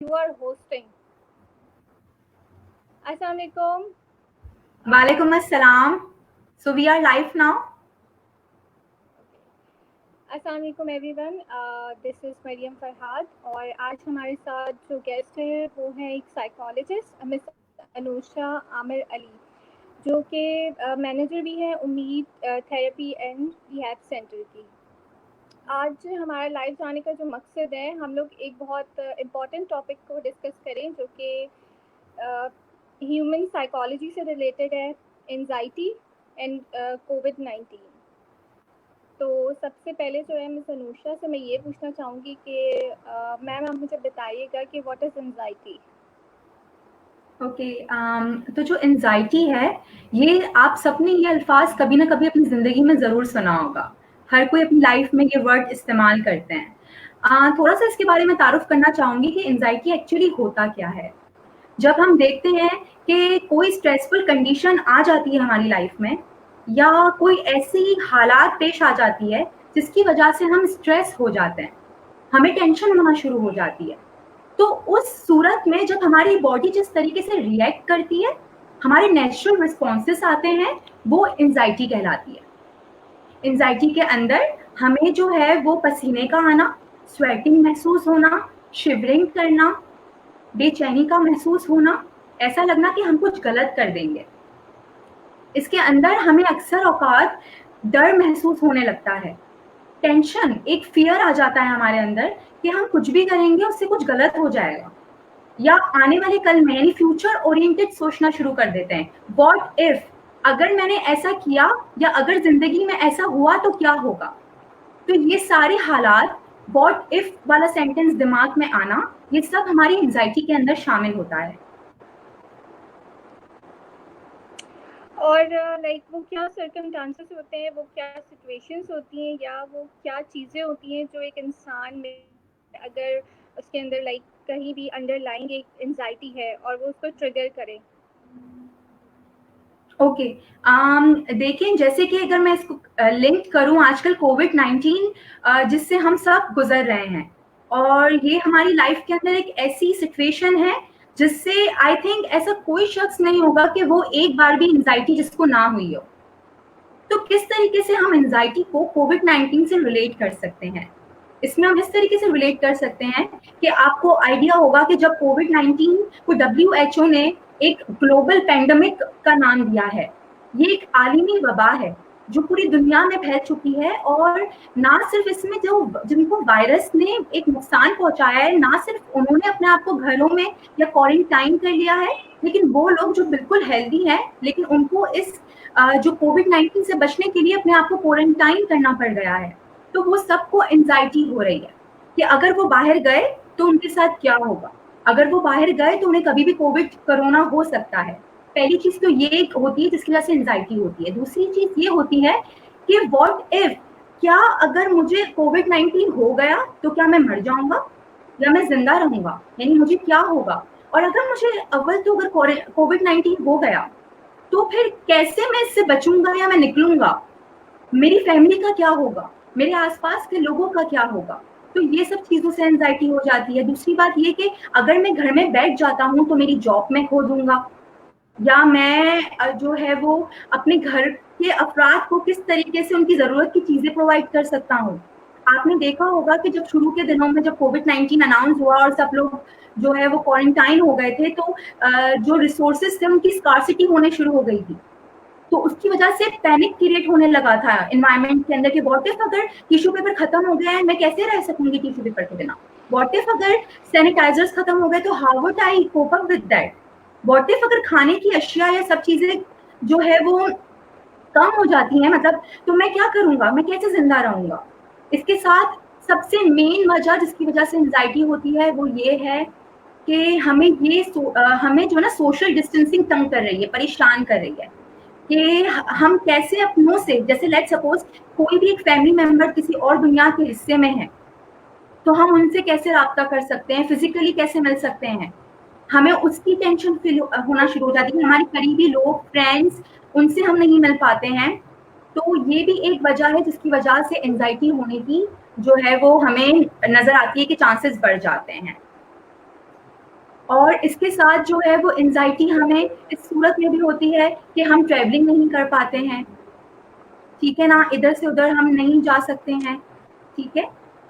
You are hosting. Assalamualaikum. Walaikum assalam. So we are live now. Assalamualaikum everyone. This is Maryam Farhad और आज हमारे साथ जो गेस्ट है वो है एक साइकोलॉजिस्ट मिस अनुषा आमिर अली, जो कि मैनेजर भी है उम्मीद थेरेपी एंड रिहैब सेंटर की। आज हमारा लाइव जाने का जो मकसद है, हम लोग एक बहुत इम्पॉर्टेंट टॉपिक को डिस्कस करें जो कि ह्यूमन साइकोलॉजी से रिलेटेड है, एंजाइटी एंड कोविड-19। तो सबसे पहले जो है मिस अनुषा से मैं ये पूछना चाहूँगी कि मैम आप मुझे बताइएगा कि व्हाट इज़ एंजाइटी? ओके तो जो एंजाइटी है, ये आप सबने ये अल्फाज कभी ना कभी अपनी ज़िंदगी में ज़रूर सुना होगा। हर कोई अपनी लाइफ में ये वर्ड इस्तेमाल करते हैं। थोड़ा सा इसके बारे में तारुफ करना चाहूँगी कि एंजाइटी एक्चुअली होता क्या है। जब हम देखते हैं कि कोई स्ट्रेसफुल कंडीशन आ जाती है हमारी लाइफ में, या कोई ऐसी हालात पेश आ जाती है जिसकी वजह से हम स्ट्रेस हो जाते हैं, हमें टेंशन होना शुरू हो जाती है, तो उस सूरत में जब हमारी बॉडी जिस तरीके से रिएक्ट करती है, हमारे नेचुरल रिस्पॉन्सेस आते हैं, वो एंजाइटी कहलाती है। एंजाइटी के अंदर हमें जो है वो पसीने का आना, स्वेटिंग महसूस होना, शिवरिंग करना, बेचैनी का महसूस होना, ऐसा लगना कि हम कुछ गलत कर देंगे। इसके अंदर हमें अक्सर औकात डर महसूस होने लगता है, टेंशन, एक फियर आ जाता है हमारे अंदर कि हम कुछ भी करेंगे उससे कुछ गलत हो जाएगा, या आने वाले कल में यानी फ्यूचर ओरिएंटेड सोचना शुरू कर देते हैं। व्हाट इफ, अगर मैंने ऐसा किया या अगर जिंदगी में ऐसा हुआ तो क्या होगा। तो ये सारे हालात, व्हाट इफ वाला सेंटेंस दिमाग में आना, ये सब हमारी एंजाइटी के अंदर शामिल होता है। और लाइक वो क्या सर्कमस्टांसेस होते हैं, वो क्या सिचुएशंस होती हैं, या वो क्या चीज़ें होती हैं जो एक इंसान में अगर उसके अंदर लाइक कहीं भी अंडरलाइंग एक एंजाइटी है और वो उसको ट्रिगर करे? ओके देखिए, जैसे कि अगर मैं इसको लिंक करूं आजकल कोविड-19 जिससे हम सब गुजर रहे हैं, और ये हमारी लाइफ के अंदर एक ऐसी सिचुएशन है जिससे आई थिंक ऐसा कोई शख्स नहीं होगा कि वो एक बार भी एंजाइटी जिसको ना हुई हो। तो किस तरीके से हम एंजाइटी को कोविड-19 से रिलेट कर सकते हैं, इसमें हम इस तरीके से रिलेट कर सकते हैं कि आपको आइडिया होगा कि जब कोविड-19 को WHO ने एक ग्लोबल पैंडेमिक का नाम दिया है, ये एक आलमी वबा है जो पूरी दुनिया में फैल चुकी है, और ना सिर्फ इसमें जो जिनको वायरस ने एक नुकसान पहुंचाया है, ना सिर्फ उन्होंने अपने आप को घरों में या क्वारंटाइन कर लिया है, लेकिन वो लोग जो बिल्कुल हेल्दी हैं लेकिन उनको इस जो कोविड-19 से बचने के लिए अपने आप को क्वारंटाइन करना पड़ गया है, तो वो सबको एंजाइटी हो रही है कि अगर वो बाहर गए तो उनके साथ क्या होगा, अगर वो बाहर गए तो उन्हें कभी भी कोविड कोरोना हो सकता है। पहली चीज तो ये होती है जिसकी वजह से एंजाइटी होती है। दूसरी चीज ये होती है कि व्हाट इफ, क्या अगर मुझे कोविड-19 हो गया तो क्या मैं मर जाऊंगा या मैं जिंदा रहूंगा, यानी मुझे क्या होगा। और अगर मुझे अव्वल तो अगर कोविड-19 हो गया तो फिर कैसे मैं इससे बचूंगा या मैं निकलूंगा, मेरी फैमिली का क्या होगा, मेरे आसपास के लोगों का क्या होगा। तो ये सब चीजों से एंजाइटी हो जाती है। दूसरी बात ये कि अगर मैं घर में बैठ जाता हूँ तो मेरी जॉब में खो दूंगा, या मैं जो है वो अपने घर के अफराद को किस तरीके से उनकी जरूरत की चीजें प्रोवाइड कर सकता हूँ। आपने देखा होगा कि जब शुरू के दिनों में जब कोविड-19 अनाउंस हुआ और सब लोग जो है वो क्वारंटाइन हो गए थे, तो जो रिसोर्सेज थे उनकी स्कार्सिटी होने शुरू हो गई थी, तो उसकी वजह से पैनिक क्रिएट होने लगा था एनवायरनमेंट के अंदर कि व्हाट इफ अगर टिश्यू पेपर खत्म हो गया है, मैं कैसे रह सकूंगी टिश्यू पेपर के बिना। व्हाट इफ अगर सैनिटाइजर्स खत्म हो गए तो how would I cope up with that. What if अगर खाने की अशिया या सब चीजें जो है वो कम हो जाती हैं, मतलब तो मैं क्या करूंगा, मैं कैसे जिंदा रहूंगा। इसके साथ सबसे मेन वजह जिसकी वजह से एंजाइटी होती है वो ये है कि हमें जो ना सोशल डिस्टेंसिंग तंग कर रही है, परेशान कर रही है कि हम कैसे अपनों से, जैसे लेट सपोज कोई भी एक फैमिली मेंबर किसी और दुनिया के हिस्से में है, तो हम उनसे कैसे राब्ता कर सकते हैं, फिजिकली कैसे मिल सकते हैं, हमें उसकी टेंशन फील होना शुरू हो जाती है। हमारे करीबी लोग, फ्रेंड्स, उनसे हम नहीं मिल पाते हैं। तो ये भी एक वजह है जिसकी वजह से एंजाइटी होने की जो है वो हमें नजर आती है कि चांसेस बढ़ जाते हैं। और इसके साथ जो है वो एंजाइटी हमें इस सूरत में भी होती है कि हम ट्रैवलिंग नहीं कर पाते हैं, ठीक है ना, इधर से उधर हम नहीं जा सकते हैं, ठीक है।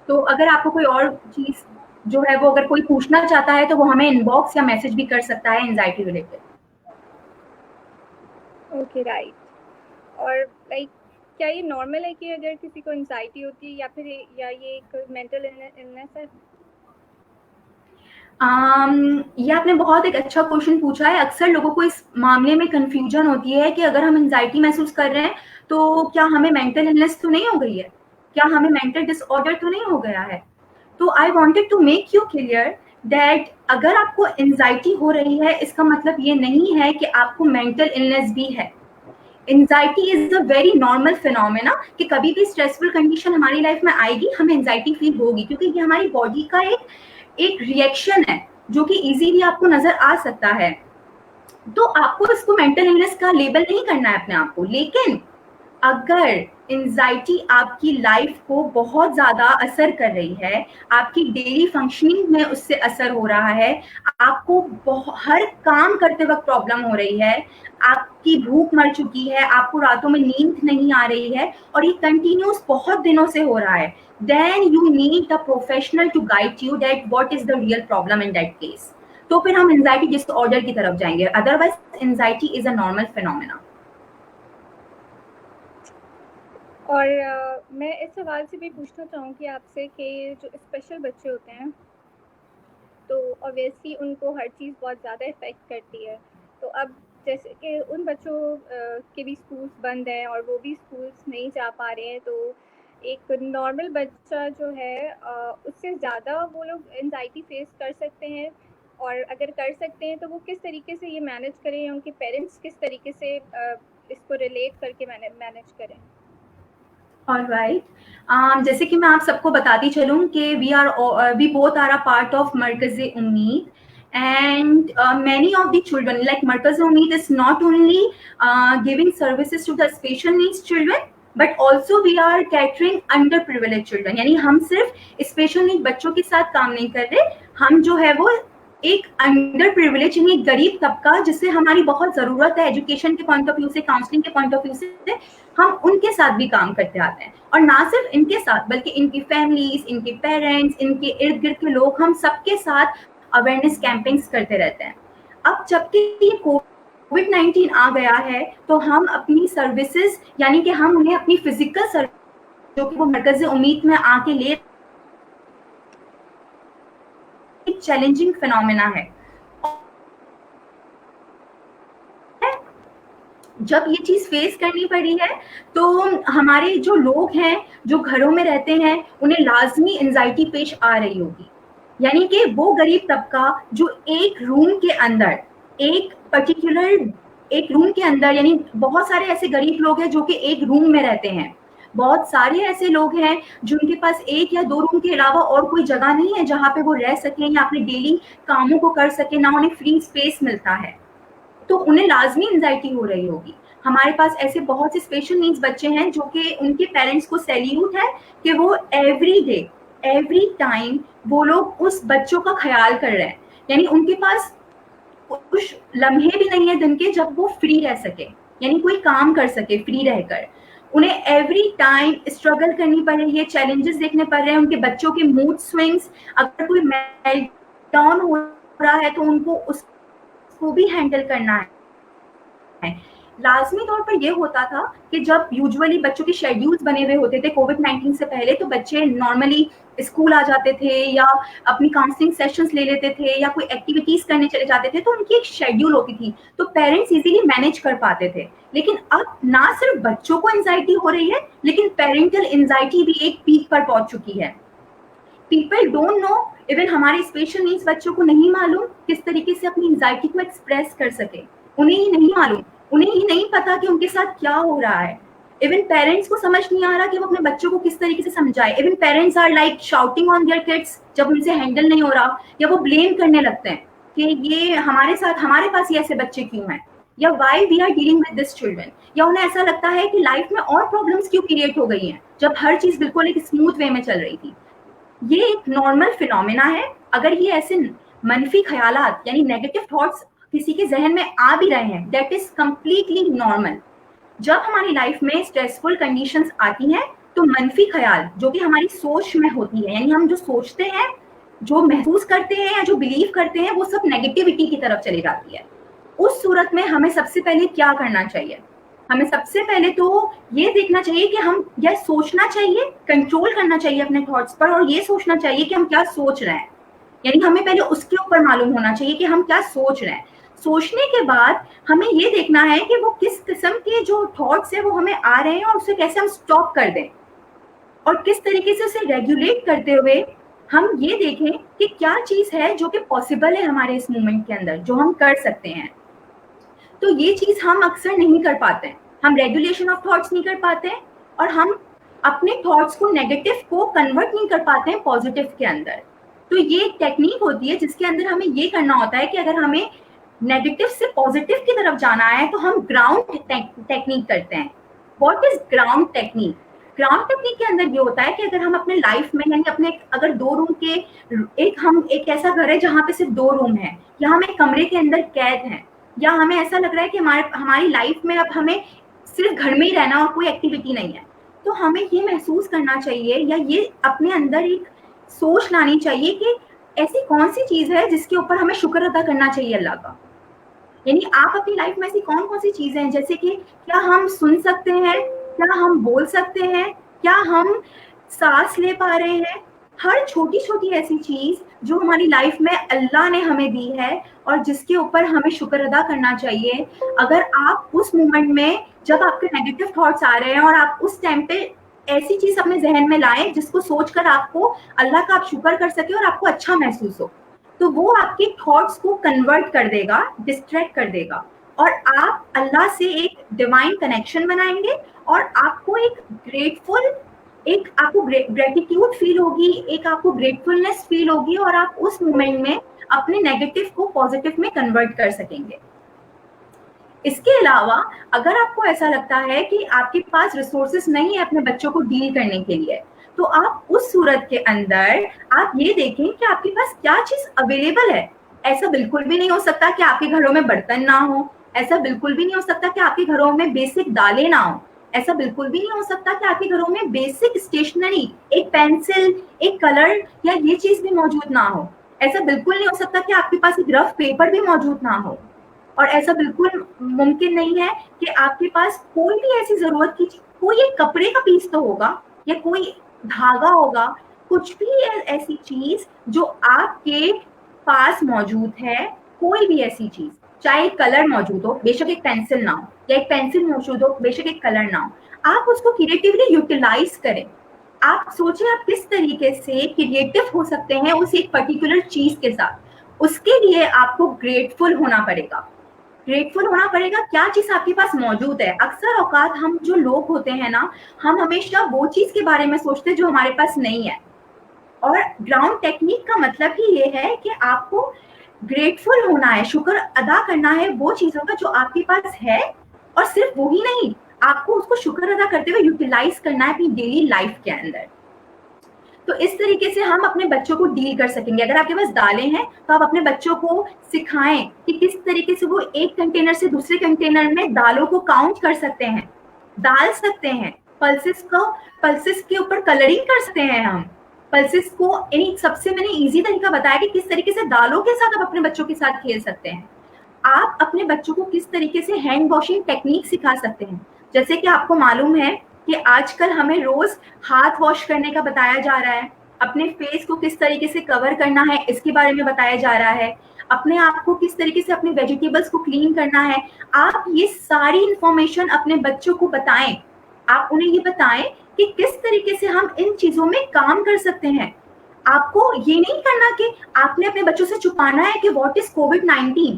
तो अगर आपको कोई और चीज जो है वो अगर कोई पूछना चाहता है तो वो हमें इनबॉक्स या मैसेज भी कर सकता है एंजाइटी रिलेटेड। Okay, right. और लाइक क्या ये नॉर्मल है कि अगर किसी को एंजाइटी होती है, या फिर या ये एक मेंटल इलनेस है? ये आपने बहुत एक अच्छा क्वेश्चन पूछा है। अक्सर लोगों को इस मामले में कंफ्यूजन होती है कि अगर हम एंजाइटी महसूस कर रहे हैं तो क्या हमें मेंटल इलनेस तो नहीं हो गई है, क्या हमें मेंटल डिसऑर्डर तो नहीं हो गया है। तो I wanted to make you clear that अगर आपको एंजाइटी हो रही है इसका मतलब ये नहीं है कि आपको मेंटल इलनेस भी है। Anxiety is a very normal phenomena कि कभी भी स्ट्रेसफुल कंडीशन हमारी लाइफ में आएगी हमें एंजाइटी फील होगी, क्योंकि ये हमारी बॉडी का एक रिएक्शन है जो कि इजीली आपको नजर आ सकता है। तो आपको इसको मेंटल इलनेस का लेबल नहीं करना है अपने आप को। लेकिन अगर एंजाइटी आपकी लाइफ को बहुत ज्यादा असर कर रही है, आपकी डेली फंक्शनिंग में उससे असर हो रहा है, आपको हर काम करते वक्त प्रॉब्लम हो रही है, आपकी भूख मर चुकी है, आपको रातों में नींद नहीं आ रही है और ये कंटिन्यूस बहुत दिनों से हो रहा है, then you need a professional to guide you that what is the real problem in that case. तो फिर हम एंजाइटी डिसऑर्डर की तरफ जाएंगे, otherwise anxiety is a normal phenomena. और मैं इस सवाल से भी पूछना चाहूँगी आपसे कि जो स्पेशल बच्चे होते हैं तो ऑब्वियसली उनको हर चीज़ बहुत ज़्यादा इफ़ेक्ट करती है। तो अब जैसे कि उन बच्चों के भी स्कूल्स बंद हैं और वो भी स्कूल्स नहीं जा पा रहे हैं, तो एक नॉर्मल बच्चा जो है उससे ज़्यादा वो लोग एंजाइटी फेस कर सकते हैं, और अगर कर सकते हैं तो वो किस तरीके से ये मैनेज करें, या उनके पेरेंट्स किस तरीके से इसको रिलेट करके मैनेज करें? ऑलराइट, जैसे कि मैं आप सबको बताती चलूं कि we both are a part of Markaz Ummeed, and many of the children like Markaz Umeed is not only giving services to the special needs children but also we are catering underprivileged children। यानी हम सिर्फ special need बच्चों के साथ काम नहीं कर रहे, हम जो है वो एक अंडर प्रिविलेज यानी एक गरीब तबका जिससे हमारी बहुत जरूरत है एजुकेशन के पॉइंट ऑफ व्यू से, काउंसलिंग के पॉइंट ऑफ व्यू से, हम उनके साथ भी काम करते आते हैं। और ना सिर्फ इनके साथ बल्कि इनकी फैमिलीज, इनके पेरेंट्स, इनके इर्द गिर्द के लोग, हम सबके साथ अवेयरनेस कैंपेन्स करते रहते हैं। अब जबकि ये कोविड-19 आ गया है तो हम अपनी सर्विसेज यानी कि हम उन्हें अपनी फिजिकल सर्विस जो कि वो मरकज़ उम्मीद में आके ले चैलेंजिंग फिनोमेना है। जब ये चीज फेस करनी पड़ी है तो हमारे जो लोग हैं जो घरों में रहते हैं उन्हें लाजमी एंजाइटी पेश आ रही होगी। यानी कि वो गरीब तबका जो एक रूम के अंदर एक पर्टिकुलर एक रूम के अंदर, यानी बहुत सारे ऐसे गरीब लोग हैं जो कि एक रूम में रहते हैं, बहुत सारे ऐसे लोग हैं जिनके पास एक या दो रूम के अलावा और कोई जगह नहीं है जहाँ पे वो रह सकें या अपने डेली कामों को कर सके, ना उन्हें फ्री स्पेस मिलता है, तो उन्हें लाजमी एंजाइटी हो रही होगी। हमारे पास ऐसे बहुत से स्पेशल नीड्स बच्चे हैं जो कि उनके पेरेंट्स को सैल्यूट है कि वो एवरी डे एवरी टाइम वो लोग उस बच्चों का ख्याल कर रहे हैं। यानी उनके पास कुछ लम्हे भी नहीं है दिन के जब वो फ्री रह सके, यानी कोई काम कर सके फ्री रहकर। उन्हें एवरी टाइम स्ट्रगल करनी पड़ रही है, चैलेंजेस देखने पड़ रहे हैं, उनके बच्चों के मूड स्विंग्स, अगर कोई मेल्टडाउन हो रहा है तो उनको उसको भी हैंडल करना है। लाजमी तौर पर यह होता था कि जब यूजुअली बच्चों के शेड्यूल्स बने हुए होते थे कोविड-19 से पहले, तो बच्चे नॉर्मली स्कूल आ जाते थे या अपनी काउंसलिंग सेशंस ले लेते थे या कोई एक्टिविटीज करने चले जाते थे, तो उनकी एक शेड्यूल होती थी, तो पेरेंट्स इजीली मैनेज कर पाते थे। लेकिन अब ना सिर्फ बच्चों को एंजाइटी हो रही है लेकिन पेरेंटल एंजाइटी भी एक पीक पर पहुंच चुकी है। पीपल डोंट नो, इवन हमारे स्पेशल नीड्स बच्चों को नहीं मालूम किस तरीके से अपनी एंजाइटी को एक्सप्रेस कर सके, उन्हें ही नहीं मालूम, उन्हें ही नहीं पता कि उनके साथ क्या हो रहा है। इवन पेरेंट्स को समझ नहीं आ रहा कि वो अपने बच्चों को किस तरीके से समझाए। Even parents are like shouting on their kids जब उनसे हैंडल नहीं हो रहा, या वो ब्लेम करने लगते हैं कि ये हमारे साथ, हमारे पास ये ऐसे बच्चे क्यों हैं, या why we are dealing with this children, या उन्हें ऐसा लगता है कि लाइफ में और प्रॉब्लम्स क्यों क्रिएट हो गई हैं जब हर चीज बिल्कुल एक स्मूथ वे में चल रही थी। ये एक नॉर्मल फिनोमेना है। अगर ये ऐसे मनफी ख्यालात यानी नेगेटिव थॉट्स किसी के जहन में आ भी रहे हैं, दैट इज कंप्लीटली नॉर्मल। जब हमारी लाइफ में स्ट्रेसफुल कंडीशंस आती हैं तो मनफी ख्याल जो कि हमारी सोच में होती है, यानी हम जो सोचते हैं, जो महसूस करते हैं या जो बिलीव करते हैं, वो सब नेगेटिविटी की तरफ चली जाती है। उस सूरत में हमें सबसे पहले क्या करना चाहिए? हमें सबसे पहले तो ये देखना चाहिए कि हम यह सोचना चाहिए, कंट्रोल करना चाहिए अपने थॉट्स पर, और ये सोचना चाहिए कि हम क्या सोच रहे हैं। यानी हमें पहले उसके ऊपर मालूम होना चाहिए कि हम क्या सोच रहे हैं। सोचने के बाद हमें ये देखना है कि वो किस किस्म के जो थॉट्स है वो हमें आ रहे हैं और उसे कैसे हम स्टॉप कर दें, और किस तरीके से उसे रेगुलेट करते हुए हम ये देखें कि क्या चीज है जो कि पॉसिबल है हमारे इस मोमेंट के अंदर, जो हम कर सकते हैं। तो ये चीज हम अक्सर नहीं कर पाते हैं, हम रेगुलेशन ऑफ थॉट्स नहीं कर पाते हैं, और हम अपने थॉट्स को नेगेटिव को कन्वर्ट नहीं कर पाते हैं पॉजिटिव के अंदर। तो ये एक टेक्निक होती है जिसके अंदर हमें ये करना होता है कि अगर हमें नेगेटिव से पॉजिटिव की तरफ जाना है तो हम ग्राउंड टेक्निक करते हैं। What is ground technique? Ground technique के अंदर ये होता है कि अगर हम अपने लाइफ में, यानी अपने अगर 2 रूम के एक ऐसा घर है जहाँ पे सिर्फ 2 रूम है, या हम एक कमरे के अंदर कैद हैं, या हमें ऐसा लग रहा है कि हमारी लाइफ में अब हमें सिर्फ घर में ही रहना और कोई एक्टिविटी नहीं है, तो हमें ये महसूस करना चाहिए या ये अपने अंदर एक सोच लानी चाहिए कि ऐसी कौन सी चीज है जिसके ऊपर हमें शुक्र अदा करना चाहिए अल्लाह का। यानी आप अपनी लाइफ में ऐसी कौन कौन सी चीजें हैं, जैसे कि क्या हम सुन सकते हैं, क्या हम बोल सकते हैं, क्या हम सांस ले पा रहे हैं। हर छोटी छोटी ऐसी चीज जो हमारी लाइफ में अल्लाह ने हमें दी है और जिसके ऊपर हमें शुक्र अदा करना चाहिए। अगर आप उस मोमेंट में, जब आपके नेगेटिव थॉट्स आ रहे हैं, और आप उस टाइम पे ऐसी चीज अपने जहन में लाएं जिसको सोचकर आपको अल्लाह का आप शुक्र कर सके और आपको अच्छा महसूस हो, तो वो आपके थॉट्स को कन्वर्ट कर देगा, डिस्ट्रैक्ट कर देगा, और आप अल्लाह से एक डिवाइन कनेक्शन बनाएंगे, और आपको एक आपको ग्रेटिट्यूड फील होगी, एक आपको ग्रेटफुलनेस फील होगी, और आप उस मोमेंट में अपने नेगेटिव को पॉजिटिव में कन्वर्ट कर सकेंगे। इसके अलावा अगर आपको ऐसा लगता है कि आपके पास रिसोर्सेस नहीं है अपने बच्चों को डील करने के लिए, तो आप उस सूरत के अंदर आप ये देखें कि आपके पास क्या चीज अवेलेबल है। ऐसा बिल्कुल भी नहीं हो सकता कि आपके घरों में बर्तन ना हो, ऐसा बिल्कुल भी नहीं हो सकता कि आपके घरों में बेसिक दालें ना हो, ऐसा बिल्कुल भी नहीं हो सकता कि आपके घरों में बेसिक स्टेशनरी, एक पेंसिल, एक कलर या ये चीज भी मौजूद ना हो। ऐसा बिल्कुल नहीं हो सकता कि आपके पास एक रफ पेपर भी मौजूद ना हो, और ऐसा बिल्कुल मुमकिन नहीं है कि आपके पास कोई भी ऐसी जरूरत की, कोई एक कपड़े का पीस तो होगा या कोई धागा होगा, कुछ भी ऐसी चीज जो आपके पास मौजूद है, कोई भी ऐसी चीज, चाहे एक कलर मौजूद हो, बेशक एक पेंसिल ना हो, या एक पेंसिल मौजूद हो, बेशक एक कलर ना हो, आप उसको क्रिएटिवली यूटिलाइज करें। आप सोचें आप किस तरीके से क्रिएटिव हो सकते हैं उस एक पर्टिकुलर चीज के साथ। उसके लिए आपको ग्रेटफुल होना पड़ेगा। ग्रेटफुल होना पड़ेगा क्या चीज आपके पास मौजूद है। अक्सर औकात हम जो लोग होते हैं ना, हम हमेशा वो चीज के बारे में सोचते हैं जो हमारे पास नहीं है। और ग्राउंड टेक्निक का मतलब ही ये है कि आपको ग्रेटफुल होना है, शुक्र अदा करना है वो चीजों का जो आपके पास है, और सिर्फ वो ही नहीं, आपको उसको शुक्र अदा करते हुए यूटिलाइज करना है अपनी डेली लाइफ के अंदर। तो इस तरीके से हम अपने बच्चों को डील कर सकेंगे। अगर आपके पास दालें हैं तो आप अपने बच्चों को सिखाएं कि किस तरीके से वो एक कंटेनर से दूसरे कंटेनर में दालों को काउंट कर सकते हैं, डाल सकते हैं, पल्सेस के ऊपर कलरिंग कर सकते हैं हम पल्सेस को। सबसे मैंने इजी तरीका बताया कि किस तरीके से दालों के साथ आप अपने बच्चों के साथ खेल सकते हैं। आप अपने बच्चों को किस तरीके से हैंड वॉशिंग टेक्निक सिखा सकते हैं। जैसे कि आपको मालूम है कि आजकल हमें रोज हाथ वॉश करने का बताया जा रहा है, अपने फेस को किस तरीके से कवर करना है इसके बारे में बताया जा रहा है, अपने आप को किस तरीके से अपने वेजिटेबल्स को क्लीन करना है। आप ये सारी इंफॉर्मेशन अपने बच्चों को बताएं। आप उन्हें ये बताएं कि किस तरीके से हम इन चीजों में काम कर सकते हैं। आपको ये नहीं करना कि आपने अपने बच्चों से छुपाना है कि व्हाट इज कोविड-19।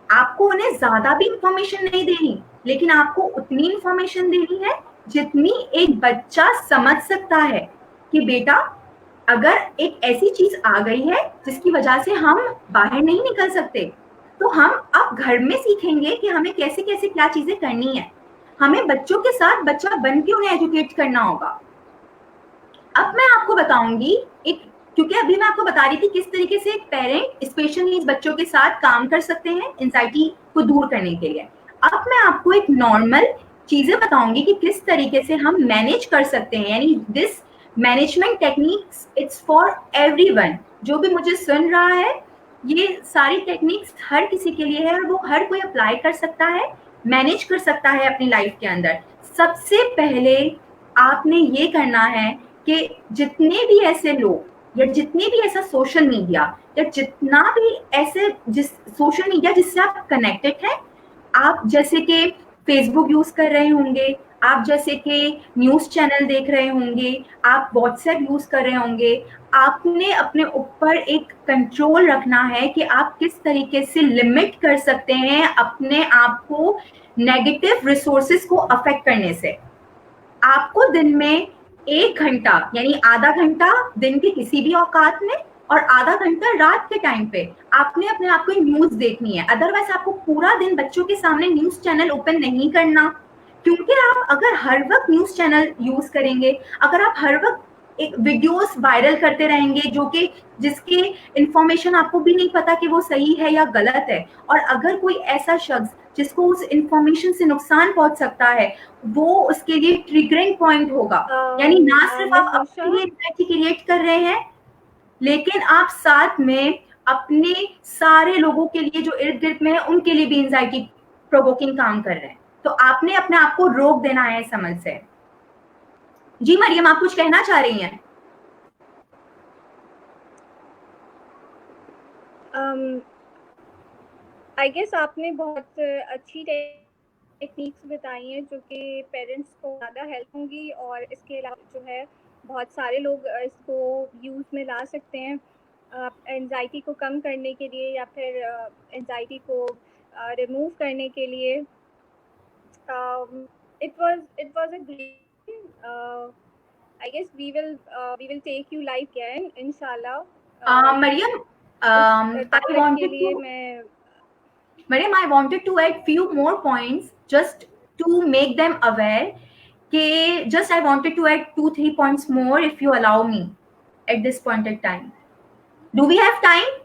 आपको उन्हें ज्यादा भी इंफॉर्मेशन नहीं देनी, लेकिन आपको उतनी इंफॉर्मेशन देनी है जितनी एक बच्चा समझ सकता है कि बेटा अगर एक ऐसी चीज आ गई है जिसकी वजह से हम बाहर नहीं निकल सकते, तो हम अब घर में सीखेंगे कि हमें कैसे कैसे क्या चीजें करनी है। हमें बच्चों के साथ बच्चा बन के उन्हें एजुकेट करना होगा। अब मैं आपको बताऊंगी एक क्योंकि अभी मैं आपको बता रही थी किस तरीके से एक पेरेंट स्पेशल नीड्स बच्चों के साथ काम कर सकते हैं एंजाइटी को दूर करने के लिए। अब मैं आपको एक नॉर्मल चीजें बताऊंगी कि किस तरीके से हम मैनेज कर सकते हैं, यानी this management techniques it's for everyone. जो भी मुझे सुन रहा है, ये सारी टेक्निक्स हर किसी के लिए है और वो हर कोई अप्लाई कर सकता है, मैनेज कर सकता है अपनी लाइफ के अंदर। सबसे पहले आपने ये करना है कि जितने भी ऐसे लोग या जितने भी ऐसा सोशल मीडिया या जितना भी ऐसे जिस सोशल मीडिया जिससे आप कनेक्टेड हैं, आप जैसे कि फेसबुक यूज कर रहे होंगे, आप जैसे कि न्यूज चैनल देख रहे होंगे, आप व्हाट्सएप यूज कर रहे होंगे, आपने अपने ऊपर एक कंट्रोल रखना है कि आप किस तरीके से लिमिट कर सकते हैं अपने आप को नेगेटिव रिसोर्सेस को अफेक्ट करने से। आपको दिन में 1 घंटा यानी आधा घंटा दिन के किसी भी औकात में और आधा घंटा रात के टाइम पे आपने अपने आप को न्यूज देखनी है। अदरवाइज आपको पूरा दिन बच्चों के सामने न्यूज चैनल ओपन नहीं करना, क्योंकि आप अगर हर वक्त न्यूज चैनल यूज करेंगे, अगर आप हर वक्त एक वीडियोस वायरल करते रहेंगे जो कि जिसके इंफॉर्मेशन आपको भी नहीं पता कि वो सही है या गलत है, और अगर कोई ऐसा शख्स जिसको उस इंफॉर्मेशन से नुकसान पहुंच सकता है वो उसके लिए ट्रिगरिंग पॉइंट होगा। यानी ना सिर्फ आप अपने लिए एंजाइटी क्रिएट कर रहे हैं, लेकिन आप साथ में अपने सारे लोगों के लिए जो इर्द गिर्द में है उनके लिए भी एंजाइटी प्रोवोकिंग काम कर रहे हैं। तो आपने अपने आप को रोक देना है इस अमल से। जी मरियम, आप कुछ कहना चाह रही हैं? आई गेस आपने बहुत अच्छी टेक्निक्स बताई हैं जो कि पेरेंट्स को ज़्यादा हेल्प होंगी, और इसके अलावा जो है बहुत सारे लोग इसको यूज़ में ला सकते हैं एंजाइटी को कम करने के लिए या फिर एंजाइटी को रिमूव करने के लिए। it was a great I guess we will take you live again inshallah। Maryam, तब I तक के wanted लिए to मैं Mariam, I wanted to add few more points just to make them aware. Just I wanted to add 2-3 points more if you allow me at this point in time. Do we have time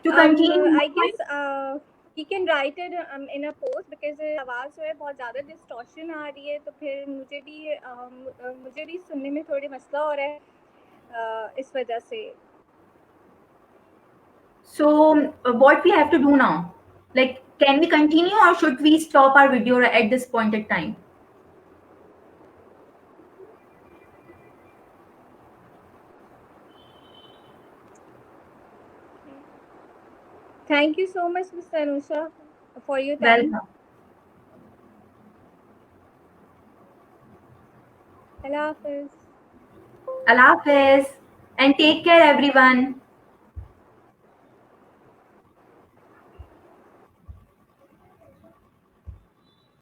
to continue more I guess points? we can write it in a post because आवाज़ जो है बहुत ज़्यादा distortion आ रही है, तो फिर मुझे भी सुनने में थोड़ी मसला हो रहा है इस वजह से। So what we have to do now? Like, can we continue or should we stop our video at this point in time? Thank you so much, Mr. Anusha, for your time. Welcome. Allah Hafiz. Allah Hafiz and take care everyone.